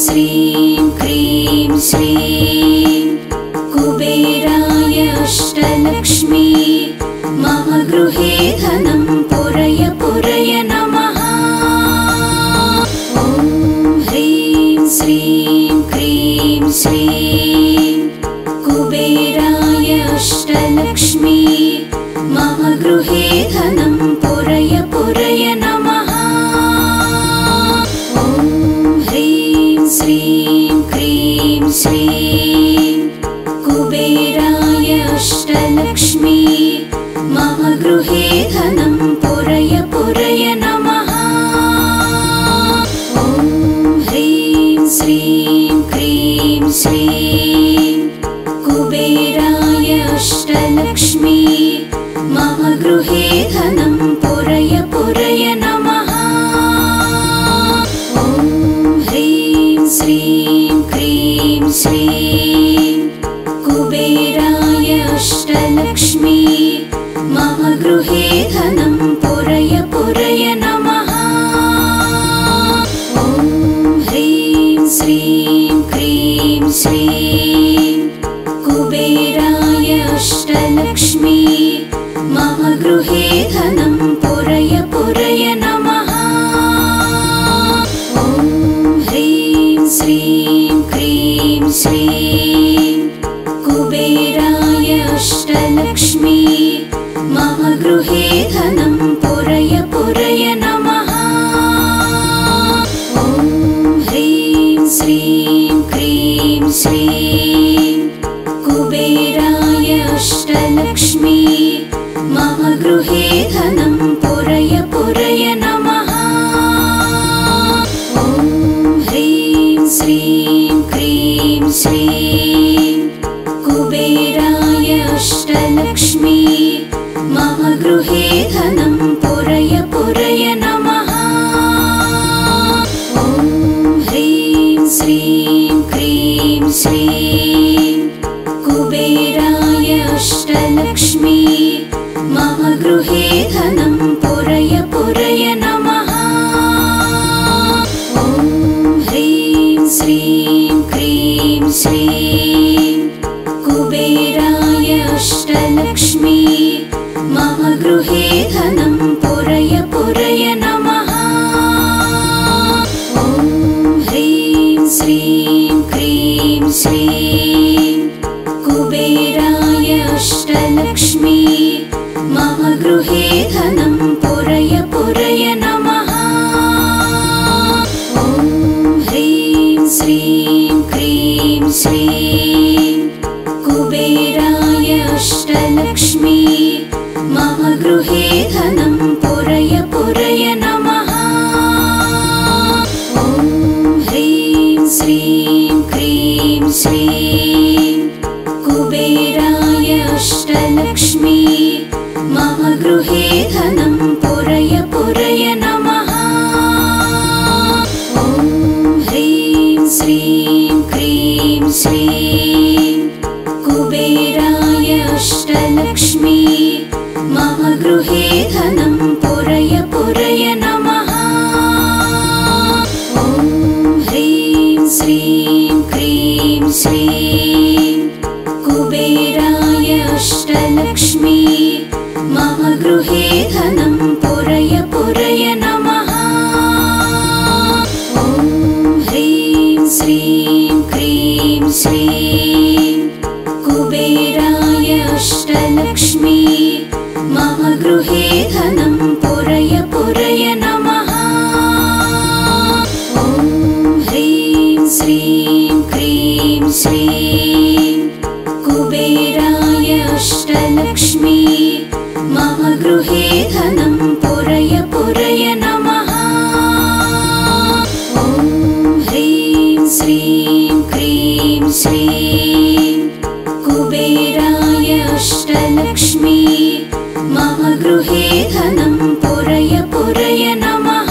श्रीं क्रीं श्रीं कुबेराय अष्टलक्ष्मी मम गृहे धनं पुरय पुरय नमः। ॐ ह्रीं श्रीं क्रीं श्रीं कुबेराय अष्टलक्ष्मी मम गृहे धनं पुरय पुरय नमः। ॐ ह्रीं श्रीं क्रीं श्रीं कुबेराय अष्टलक्ष्मी मम गृहे धनं पुरय पुरय नमः। ॐ ह्रीं श्रीं क्रीं श्रीं कुबेराय अष्टलक्ष्मी मम गृहे धनं पुरय पुरय नमः। ॐ ह्रीं श्रीं क्रीं श्रीं कुबेराय अष्टलक्ष्मी मम गृहे धनं पुरय पुरय नमः। ॐ ह्रीं श्रीं क्रीं श्रीं कुबेराय अष्टलक्ष्मी मम गृहे धनं पुरय पुरय नमः। ॐ ह्रीं श्रीं क्रीं श्रीं कुबेराय अष्टलक्ष्मी मम गृहे धनं पुरय पुरय नमः। ॐ ह्रीं श्रीं क्रीं श्रीं कुबेराय अष्टलक्ष्मी मम गृहे धनं पुरय पुरय नमः। ॐ ह्रीं श्रीं क्रीं श्रीं कुबेराय अष्टलक्ष्मी मम गृहे धनं पुरय पुरय नमः। ॐ ह्रीं श्रीं क्रीं श्रीं कुबेराय अष्टलक्ष्मी मम गृहे धनं पुरय पुरय नमः। ॐ ह्रीं श्रीं क्रीं श्रीं कुबेराय अष्टलक्ष्मी मम गृहे धनं पुरय पुरय नमः। ॐ ह्रीं श्रीं क्रीं श्रीं कुबेराय अष्टलक्ष्मी मम गृहे धनं पुरय पुरय नमः। ॐ ह्रीं श्रीं क्रीं श्रीं कुबेराय अष्टलक्ष्मी मम गृहे धनं पुरय पुरय नमः। ॐ ह्रीं श्रीं क्रीं श्रीं कुबेराय अष्टलक्ष्मी मम गृहे धनं पुरय पुरय नमः। ॐ ह्रीं श्रीं क्रीं श्रीं कुबेराय अष्टलक्ष्मी मम गृहे धनं पुरय पुरय नमः। ॐ ह्रीं श्रीं क्रीं श्रीं कुबेराय अष्टलक्ष्मी मम गृहे धनं पुरय पुरय नमः। ॐ ह्रीं श्रीं क्रीं श्रीं कुबेराय अष्टलक्ष्मी मम गृहे धनं पुरय पुरय नमः। ॐ ह्रीं श्रीं क्रीं श्रीं कुबेराय अष्टलक्ष्मी मम गृहे धनं पुरय पुरय नमः। ॐ ह्रीं श्रीं क्रीं श्रीं कुबेराय अष्टलक्ष्मी मम गृहे धनं पुरय पुरय नमः।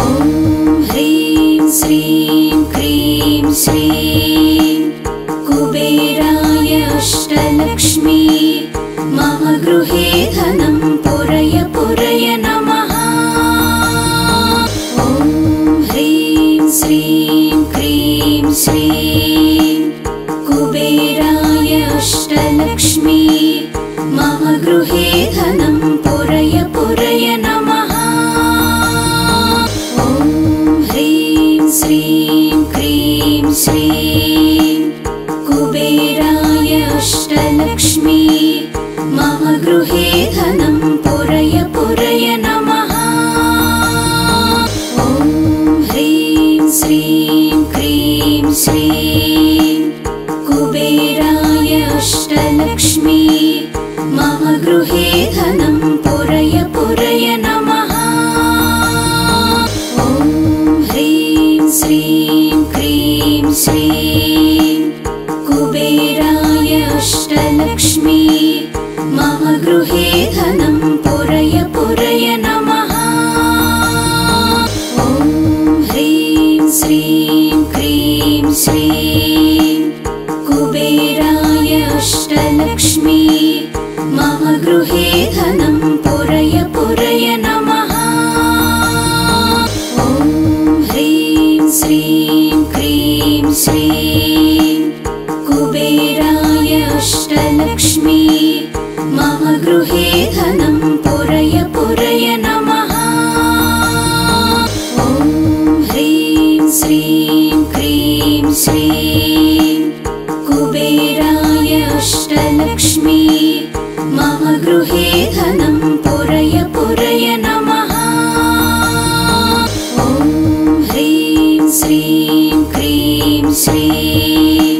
ॐ ह्रीं श्रीं क्रीं श्रीं कुबेराय अष्टलक्ष्मी मम गृहे धनं पुरय पुरय नमः। ॐ ह्रीं श्रीं कुबेराय अष्टलक्ष्मी मम गृहे धनं पुरय पुरय नमः। ॐ ह्रीं श्रीं क्रीं श्रीं कुबेराय अष्टलक्ष्मी मम गृहे धनं पुरय पुरय नमः। ॐ ह्रीं श्रीं क्रीं श्रीं कुबेराय अष्टलक्ष्मी मम गृहे धनं पुरय पुरय नमः। ॐ ह्रीं श्रीं क्रीं श्रीं कुबेराय अष्टलक्ष्मी मम गृहे धनं पुरय पुरय नमः। ॐ ह्रीं श्रीं क्रीं श्रीं कुबेराय अष्टलक्ष्मी मम गृहे धनं पुरय पुरय नमः। ॐ ह्रीं श्रीं क्रीं श्रीं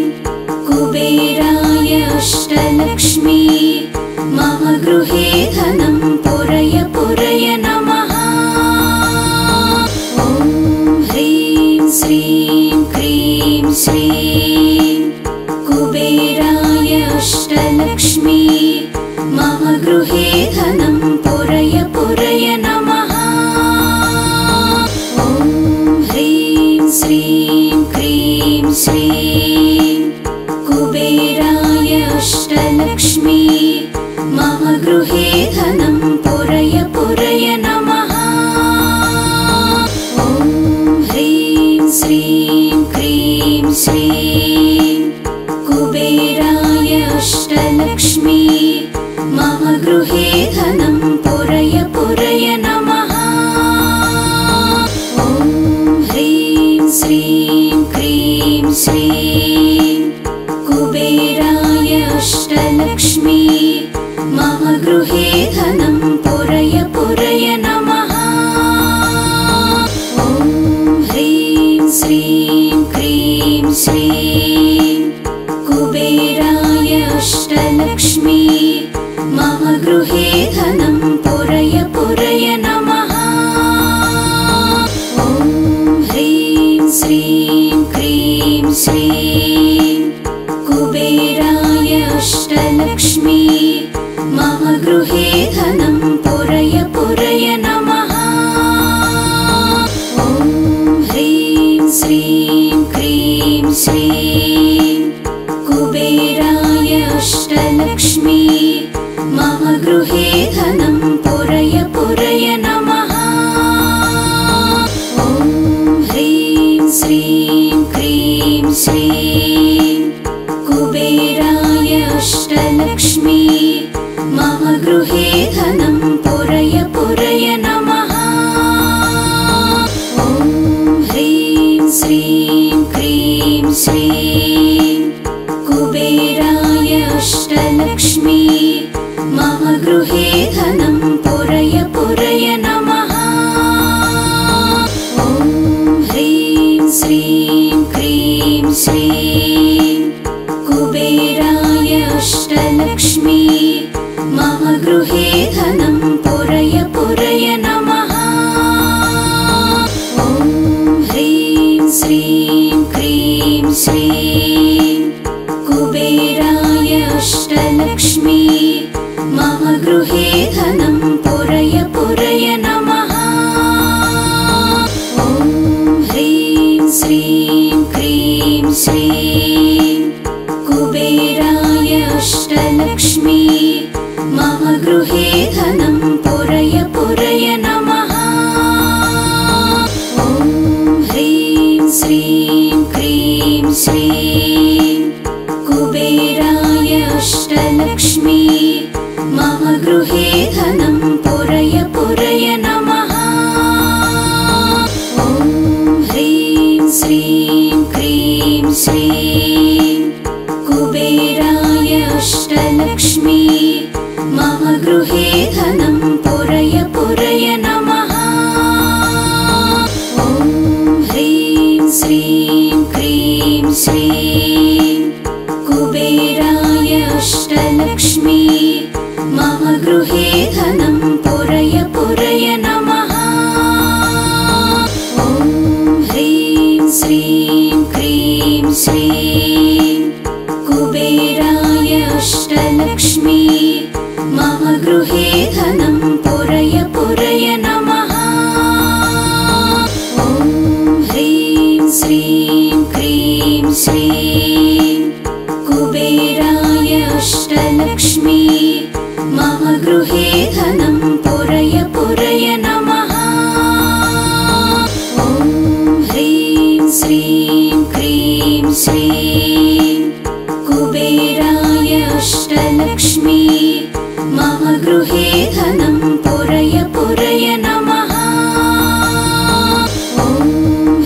कुबेराय अष्टलक्ष्मी मम गृहे धनं पुरय पुरय नमः। ॐ ह्रीं श्रीं क्रीं श्रीं कुबेराय अष्टलक्ष्मी मम गृहे धनं पुरय पुरय नमः। ॐ ह्रीं श्रीं क्रीं श्रीं कुबेराय अष्टलक्ष्मी मम गृहे धनं पुरय पुरय नमः। ॐ ह्रीं श्रीं क्रीं श्रीं कुबेराय अष्टलक्ष्मी मम गृहे धनं पुरय पुरय नमः। ॐ ह्रीं श्रीं क्रीं श्रीं कुबेराय अष्टलक्ष्मी मम गृहे धनं पुरय पुरय नमः। ॐ ह्रीं श्रीं क्रीं श्रीं कुबेराय अष्टलक्ष्मी मम गृहे धनं पुरय पुरय नमः। ॐ ह्रीं श्रीं क्रीं श्रीं कुबेराय अष्टलक्ष्मी मम गृहे धनं पुरय पुरय नमः। ॐ ह्रीं श्रीं क्रीं श्रीं कुबेराय अष्टलक्ष्मी मम गृहे धनं पुरय पुरय नमः। ॐ ह्रीं श्रीं क्रीं श्रीं कुबेराय अष्टलक्ष्मी मम गृहे धनं पुरय पुरय नमः। ॐ ह्रीं श्रीं क्रीं श्रीं कुबेराय अष्टलक्ष्मी मम गृहे धनं पुरय पुरय नमः। ॐ ह्रीं श्रीं क्रीं श्रीं कुबेराय अष्टलक्ष्मी मम गृहे धनं पुरय पुरय नमः। ॐ ह्रीं श्रीं क्रीं श्रीं कुबेराय अष्टलक्ष्मी मम गृहे धनं पुरय पुरय नमः। ॐ ह्रीं श्रीं क्रीं श्रीं कुबेराय अष्टलक्ष्मी मम गृहे धनं पुरय पुरय नमः। ॐ ह्रीं श्रीं क्रीं श्रीं श्रीं कुबेराय अष्टलक्ष्मी मम गृहे धनं पुरय पुरय नमः। ॐ ह्रीं श्रीं क्रीं श्रीं कुबेराय अष्टलक्ष्मी मम गृहे धनं पुरय पुरय नमः। ॐ ह्रीं श्रीं क्रीं श्रीं कुबेराय अष्टलक्ष्मी मम गृहे धनं पुरय पुरय नमः। ॐ ह्रीं श्रीं क्रीं श्रीं कुबेराय अष्टलक्ष्मी मम गृहे धनं पुरय पुरय नमः। ॐ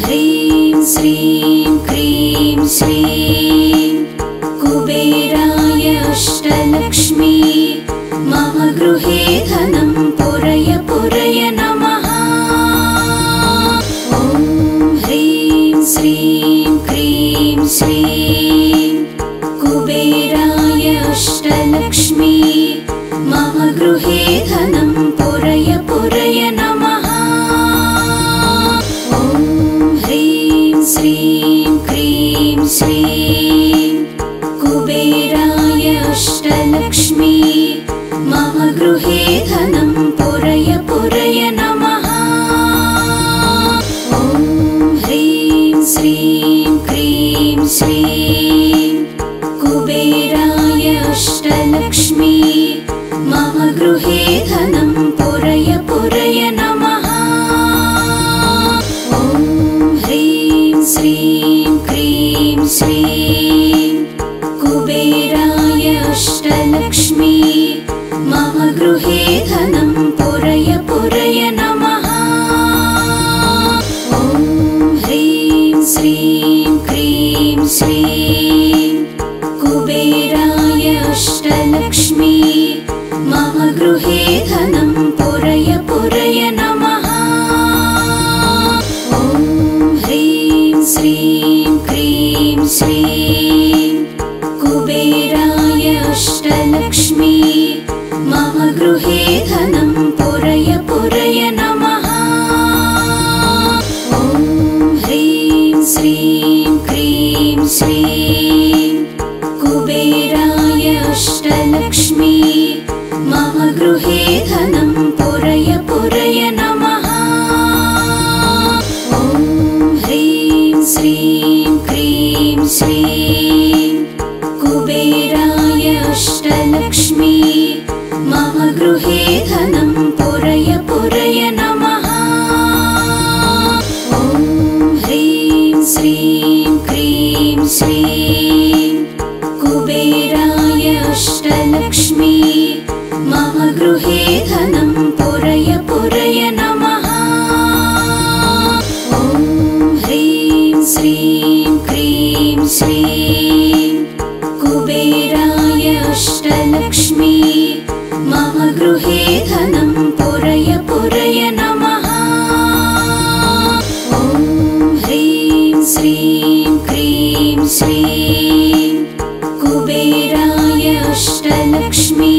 ह्रीं श्रीं क्रीं श्रीं कुबेराय अष्टलक्ष्मी मम गृहे धनं पुरय पुरय नमः। ॐ ह्रीं श्रीं क्रीं श्रीं कुबेराय अष्टलक्ष्मी मम गृहे धनं पुरय पुरय नमः। ॐ ह्रीं श्रीं क्रीं श्रीं कुबेराय अष्टलक्ष्मी मम गृहे धनं पुरय पुरय नमः। ॐ ह्रीं श्रीं क्रीं श्रीं कुबेराय अष्टलक्ष्मी मम गृहे धनं पुरय पुरय नमः। ॐ ह्रीं श्रीं क्रीं श्रीं कुबेराय अष्टलक्ष्मी मम गृहे धनं पुरय पुरय नमः। ॐ ह्रीं श्रीं क्रीं श्रीं कुबेराय अष्टलक्ष्मी मम गृहे धनं पुरय पुरय नमः। ॐ ह्रीं श्रीं क्रीं श्रीं कुबेराय अष्टलक्ष्मी मम गृहे धनं पुरय पुरय नमः। ॐ ह्रीं श्रीं क्रीं श्रीं कुबेराय अष्टलक्ष्मी मम गृहे धनं पुरय पुरय नमः। ॐ ह्रीं श्रीं क्रीं श्रीं कुबेराय अष्टलक्ष्मी मम गृहे धनं पुरय पुरय नमः। ॐ ह्रीं श्रीं क्रीं श्रीं कुबेराय अष्टलक्ष्मी मम गृहे धनं पुरय पुरय नमः। ॐ ह्रीं श्रीं क्रीं श्रीं कुबेराय अष्टलक्ष्मी मम गृहे धनं पुरय पुरय नमः। ॐ ह्रीं श्रीं क्रीं श्रीं कुबेराय अष्टलक्ष्मी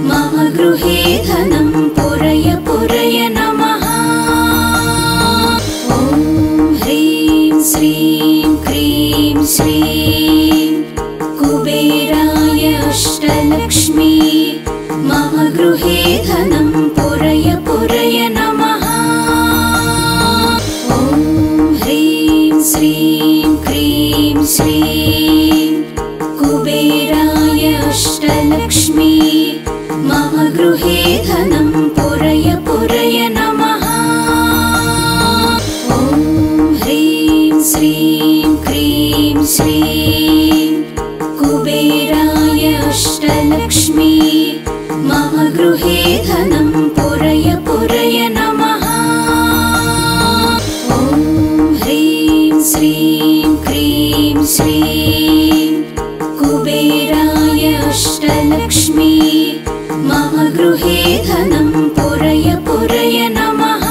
मम गृहे धनं पुरय पुरय नमः। ॐ ह्रीं श्रीं क्रीं श्रीं कुबेराय अष्टलक्ष्मी मम गृहे धनं पुरय पुरय नमः। ॐ ह्रीं श्रीं क्रीं श्रीं कुबेराय अष्टलक्ष्मी मम गृहे धनं पुरय पुरय नमः। ॐ ह्रीं श्रीं क्रीं श्रीं कुबेराय अष्टलक्ष्मी मम गृहे धनं पुरय पुरय नमः। ॐ ह्रीं श्रीं क्रीं श्रीं कुबेराय अष्टलक्ष्मी मम गृहे धनं पुरय पुरय नमः।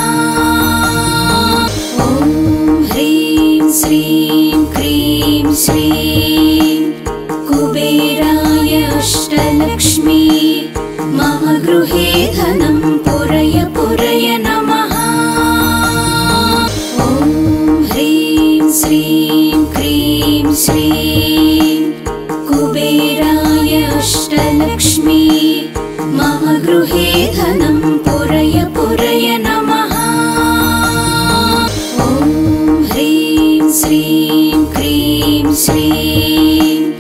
ॐ ह्रीं श्रीं क्रीं श्रीं कुबेराय अष्टलक्ष्मी मम गृहे धनं पुरय पुरय नमः। ॐ ह्रीं श्रीं क्रीं श्रीं कुबेराय अष्टलक्ष्मी मम गृहे धनं पुरय पुरय नमः। ॐ ह्रीं श्रीं क्रीं श्रीं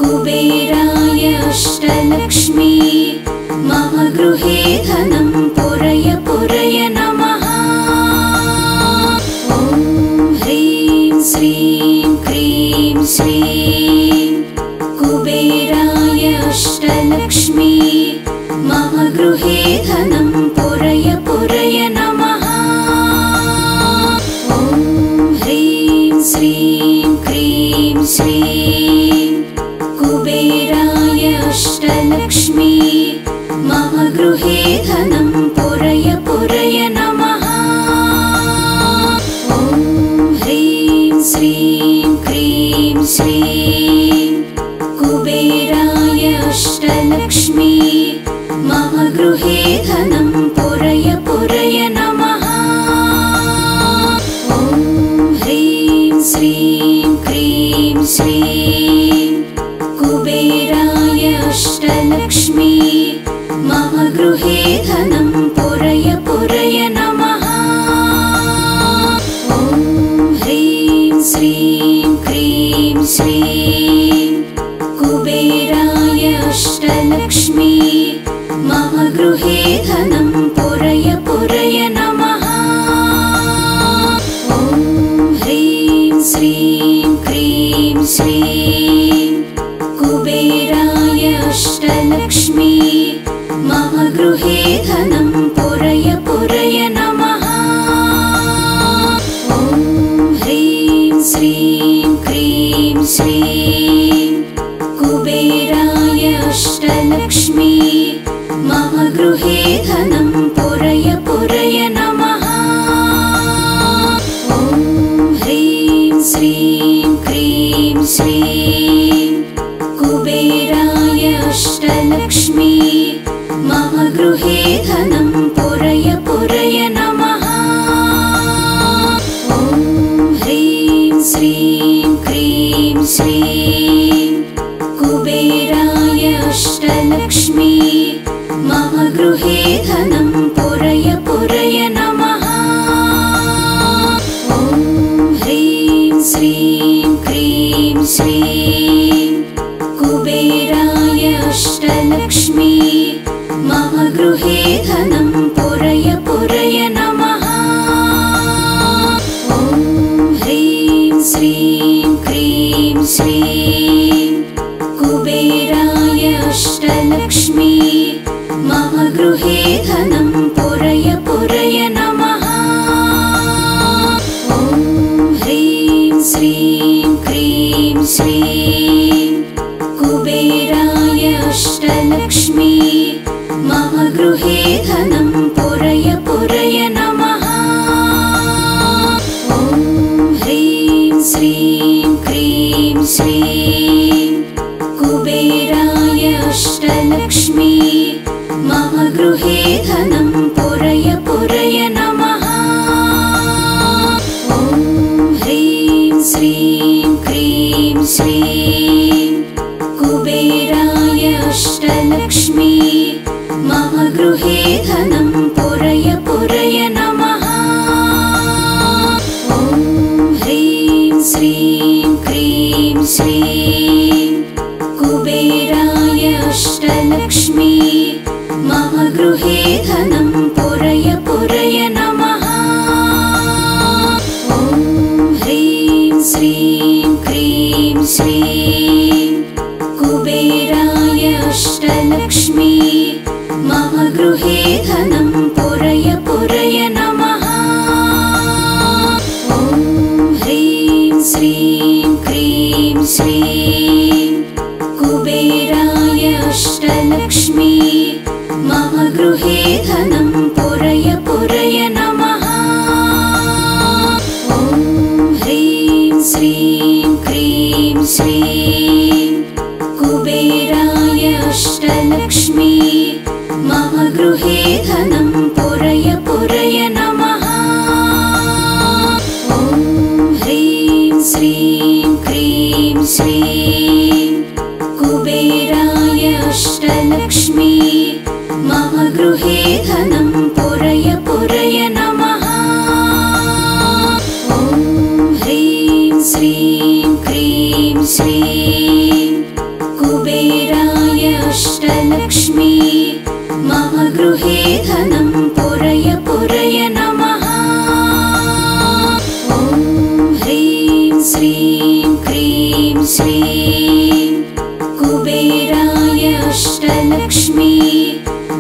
कुबेराय अष्टलक्ष्मी मम गृहे धनं पुरय पुरय नमः। ॐ ह्रीं श्रीं क्रीं श्रीं कुबेराय अष्टलक्ष्मी मम गृहे धनं पुरय पुरय नमः। ॐ ह्रीं श्रीं क्रीं श्रीं कुबेराय अष्टलक्ष्मी मम गृहे धनं पुरय पुरय नमः। ॐ ह्रीं श्रीं क्रीं श्रीं कुबेराय अष्टलक्ष्मी मम गृहे धनं पुरय पुरय नमः। ॐ ह्रीं श्रीं क्रीं श्रीं कुबेराय अष्टलक्ष्मी मम गृहे धनं पुरय पुरय नमः। ॐ ह्रीं श्रीं क्रीं श्रीं कुबेराय अष्टलक्ष्मी मम गृहे धनं पुरय पुरय नमः। ॐ ह्रीं श्रीं क्रीं श्रीं कुबेराय अष्टलक्ष्मी मम गृहे धनं पुरय पुरय नमः। ॐ ह्रीं श्रीं क्रीं श्रीं कुबेराय अष्टलक्ष्मी मम गृहे धनं पुरय पुरय नमः। ॐ ह्रीं श्रीं क्रीं श्रीं कुबेराय अष्टलक्ष्मी मम गृहे धनं पुरय पुरय नमः। ॐ ह्रीं श्रीं क्रीं श्रीं कुबेराय अष्टलक्ष्मी मम गृहे धनं पुरय पुरय नमः। ॐ ह्रीं श्रीं क्रीं श्रीं कुबेराय अष्टलक्ष्मी मम गृहे धनं पुरय पुरय नमः। ॐ ह्रीं श्रीं क्रीं श्रीं कुबेराय अष्टलक्ष्मी मम गृहे धनं पुरय पुरय नमः। ॐ ह्रीं श्रीं क्रीं श्रीं कुबेराय अष्टलक्ष्मी मम गृहे धनं पुरय पुरय नमः। ॐ ह्रीं श्रीं क्रीं श्रीं कुबेराय अष्टलक्ष्मी मम गृहे धनं पुरय पुरय नमः। ॐ ह्रीं श्रीं क्रीं श्रीं कुबेराय अष्टलक्ष्मी मम गृहे धनं पुरय पुरय नमः। ॐ ह्रीं श्रीं क्रीं श्रीं कुबेराय अष्टलक्ष्मी मम गृहे धनं पुरय पुरय नमः। ॐ ह्रीं श्रीं क्रीं श्रीं श्रीं कुबेराय अष्टलक्ष्मी मम गृहे धनं पुरय पुरय नमः। ॐ ह्रीं श्रीं क्रीं श्रीं कुबेराय अष्टलक्ष्मी मम गृहे धनं पुरय पुरय नमः। ॐ ह्रीं श्रीं क्रीं श्रीं कुबेराय अष्टलक्ष्मी मम गृहे धनं पुरय पुरय नमः। ॐ ह्रीं श्रीं क्रीं श्रीं कुबेराय अष्टलक्ष्मी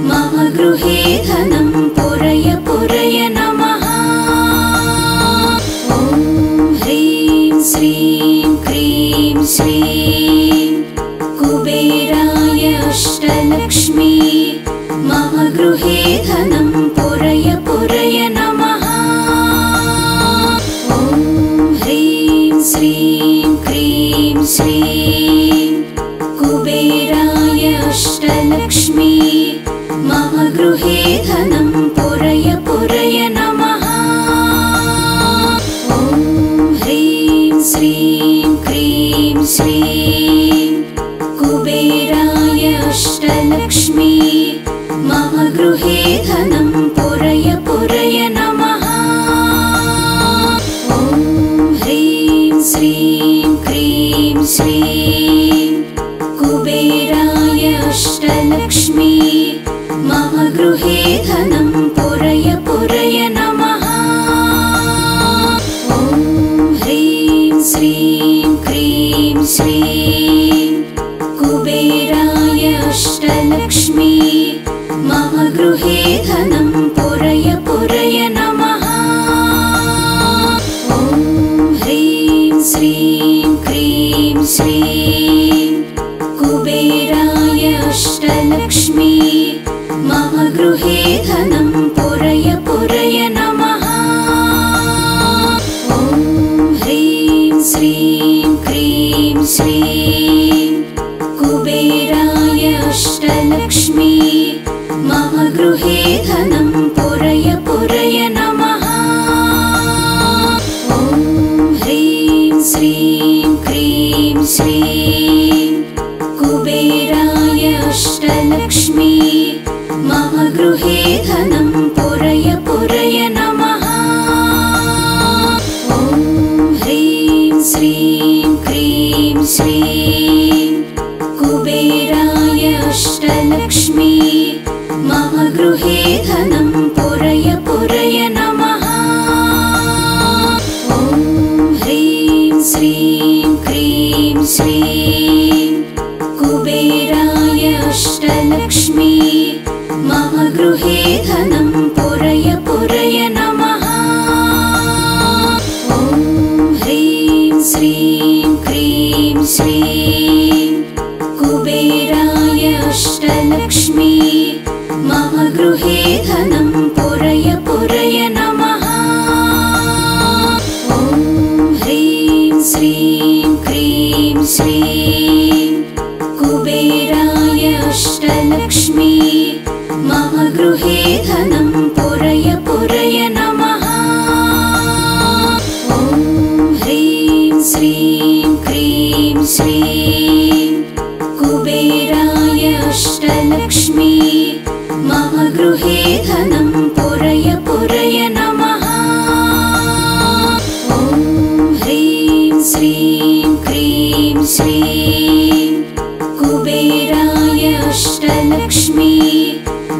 मम गृहे धनं पुरय पुरय नमः। ॐ ह्रीं श्रीं क्रीं श्रीं कुबेराय अष्टलक्ष्मी मम गृहे धनं पुरय पुरय नमः। ॐ ह्रीं श्रीं क्रीं श्रीं कुबेराय अष्टलक्ष्मी मम गृहे धनं पुरय पुरय नमः। ॐ ह्रीं श्रीं क्रीं श्रीं कुबेराय अष्टलक्ष्मी मम गृहे धनं पुरय पुरय नमः। ॐ ह्रीं श्रीं क्रीं श्रीं कुबेराय अष्टलक्ष्मी मम गृहे धनं पुरय पुरय नमः। ॐ ह्रीं श्रीं क्रीं श्रीं कुबेराय अष्टलक्ष्मी मम गृहे धनं पुरय पुरय नमः। ॐ ह्रीं श्रीं क्रीं श्रीं कुबेराय अष्टलक्ष्मी मम गृहे धनं पुरय पुरय नमः। ॐ ह्रीं श्रीं क्रीं श्रीं कुबेराय अष्टलक्ष्मी मम गृहे धनं पुरय पुरय नमः। ॐ ह्रीं श्रीं क्रीं श्रीं कुबेराय अष्टलक्ष्मी मम गृहे धनं पुरय पुरय नमः। ॐ ह्रीं श्रीं क्रीं श्रीं कुबेराय अष्टलक्ष्मी मम गृहे धनं पुरय पुरय नमः। ॐ ह्रीं श्रीं क्रीं श्रीं कुबेराय अष्टलक्ष्मी मम गृहे धनं पुरय पुरय नमः। ॐ ह्रीं श्रीं क्रीं श्रीं कुबेराय अष्टलक्ष्मी मम गृहे धनं पुरय पुरय नमः। ॐ ह्रीं श्रीं क्रीं श्रीं कुबेराय अष्टलक्ष्मी मम गृहे धनं पुरय पुरय नमः। ॐ ह्रीं श्रीं क्रीं श्रीं कुबेराय अष्टलक्ष्मी मम गृहे धनं पुरय पुरय नमः। ॐ ह्रीं श्रीं क्रीं श्रीं कुबेराय अष्टलक्ष्मी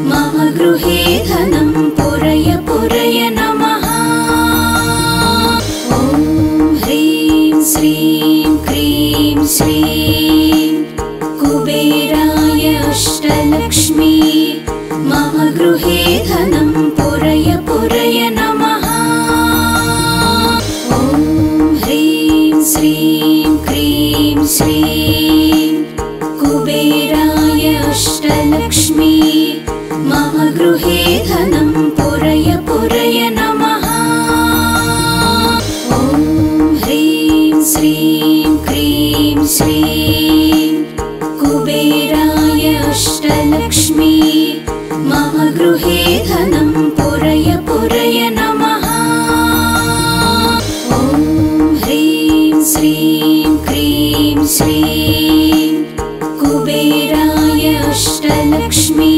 मम गृहे धनं पुरय पुरय नमः। ॐ ह्रीं श्रीं क्रीं श्रीं श्रीं कुबेराय अष्टलक्ष्मी मम गृहे धनं पुरय पुरय नमः। ॐ ह्रीं श्रीं क्रीं श्रीं कुबेराय अष्टलक्ष्मी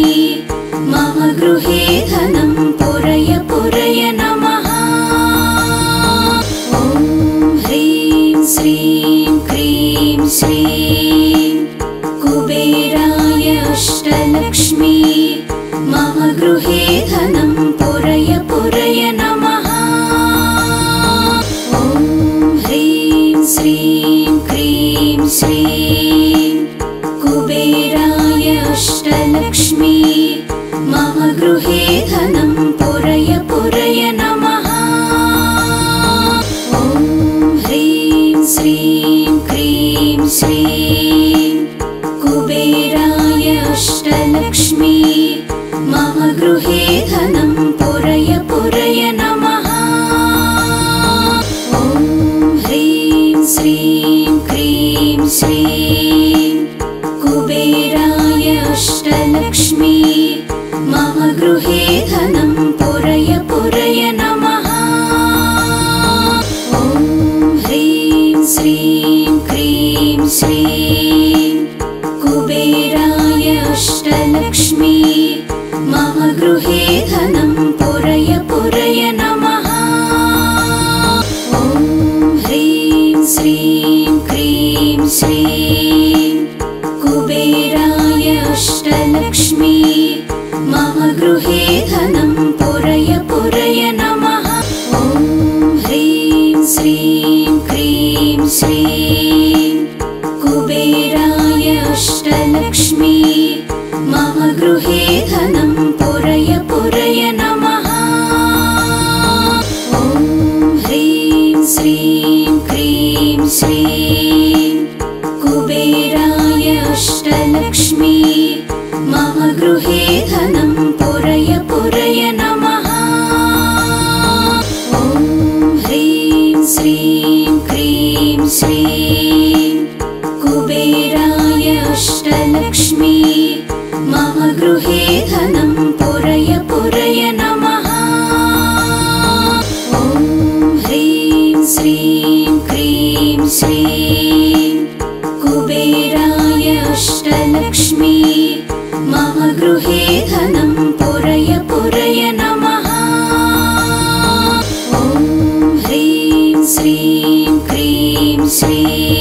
मम गृहे धनं पुरय पुरय नमः। ॐ ह्रीं श्रीं क्रीं श्रीं कुबेराय अष्टलक्ष्मी मम गृहे धनं पुरय पुरय नमः। ॐ ह्रीं श्रीं क्रीं श्रीं कुबेराय अष्टलक्ष्मी मम गृहे धनं पुरय पुरय नमः। ॐ ह्रीं श्रीं क्रीं श्रीं कुबेराय अष्टलक्ष्मी मम गृहे धनं पुरय पुरय नमः। ॐ ह्रीं श्रीं क्रीं श्रीं कुबेराय अष्टलक्ष्मी मम गृहे धनं पुरय पुरय नमः। ॐ ह्रीं श्रीं क्रीं श्रीं कुबेराय अष्टलक्ष्मी मम गृहे धनं पुरय पुरय नमः। ॐ ह्रीं श्रीं क्रीं श्रीं कुबेराय अष्टलक्ष्मी मम गृहे धनं पुरय पुरय नमः। ॐ ह्रीं श्रीं क्रीं श्रीं कुबेराय अष्टलक्ष्मी मम गृहे धनं पुरय पुरय नमः। ॐ ह्रीं श्रीं क्रीं श्रीं कुबेराय अष्टलक्ष्मी मम गृहे धनं पुरय पुरय नमः। ॐ ह्रीं श्रीं क्रीं श्रीं कुबेराय अष्टलक्ष्मी मम गृहे धनं पुरय पुरय नमः। ॐ ह्रीं श्रीं क्रीं श्रीं कुबेराय अष्टलक्ष्मी मम गृहे धनं पुरय पुरय नमः। ॐ ह्रीं श्रीं क्रीं श्रीं